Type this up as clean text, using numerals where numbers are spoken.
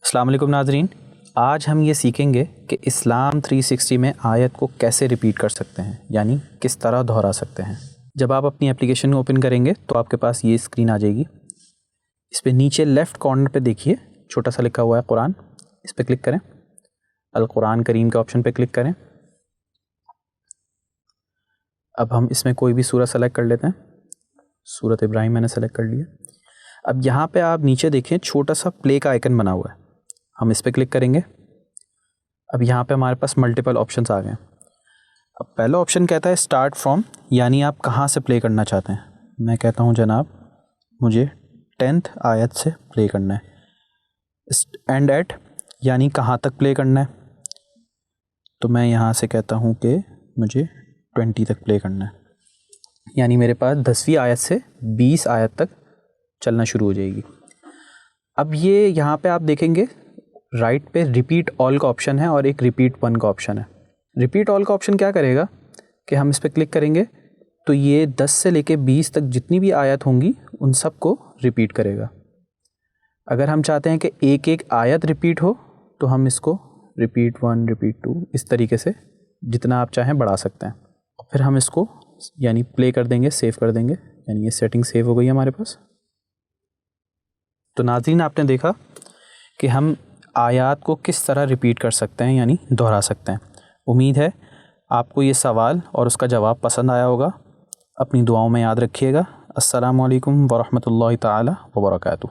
السلام علیکم ناظرین، آج ہم یہ سیکھیں گے کہ اسلام 360 میں آیت کو کیسے ریپیٹ کر سکتے ہیں، یعنی کس طرح دہرا سکتے ہیں۔ جب آپ اپنی اپلیکیشن کو اوپن کریں گے تو آپ کے پاس یہ اسکرین آ جائے گی۔ اس پہ نیچے لیفٹ کارنر پہ دیکھیے چھوٹا سا لکھا ہوا ہے قرآن، اس پہ کلک کریں، القرآن کریم کے آپشن پہ کلک کریں۔ اب ہم اس میں کوئی بھی سورہ سلیکٹ کر لیتے ہیں۔ سورۃ ابراہیم میں نے سلیکٹ کر لیا۔ اب یہاں پہ آپ نیچے دیکھیں چھوٹا سا پلے کا آئیکن بنا ہوا ہے، ہم اس پہ کلک کریں گے۔ اب یہاں پہ ہمارے پاس ملٹیپل آپشنس آ گئے ہیں۔ اب پہلا آپشن کہتا ہے اسٹارٹ فرام، یعنی آپ کہاں سے پلے کرنا چاہتے ہیں۔ میں کہتا ہوں جناب مجھے 10th آیت سے پلے کرنا ہے۔ اینڈ ایٹ، یعنی کہاں تک پلے کرنا ہے، تو میں یہاں سے کہتا ہوں کہ مجھے 20 تک پلے کرنا ہے، یعنی میرے پاس 10ویں آیت سے 20 آیت تک چلنا شروع ہو جائے گی۔ اب یہ یہاں پہ آپ دیکھیں گے رائٹ پہ ریپیٹ آل کا آپشن ہے اور ایک ریپیٹ ون کا آپشن ہے۔ ریپیٹ آل کا آپشن کیا کرے گا کہ ہم اس پہ کلک کریں گے تو یہ 10 سے لے کے 20 تک جتنی بھی آیت ہوں گی ان سب کو ریپیٹ کرے گا۔ اگر ہم چاہتے ہیں کہ ایک ایک آیت ریپیٹ ہو تو ہم اس کو ریپیٹ 1 ریپیٹ 2 اس طریقے سے جتنا آپ چاہیں بڑھا سکتے ہیں۔ پھر ہم اس کو یعنی پلے کر دیں گے، سیو کر دیں گے، یعنی یہ سیٹنگ سیو ہو گئی ہمارے پاس۔ تو ناظرین آپ نے دیکھا کہ ہم آیات کو کس طرح ریپیٹ کر سکتے ہیں، یعنی دہرا سکتے ہیں۔ امید ہے آپ کو یہ سوال اور اس کا جواب پسند آیا ہوگا۔ اپنی دعاؤں میں یاد رکھیے گا۔ السلام علیکم ورحمۃ اللہ تعالی وبرکاتہ۔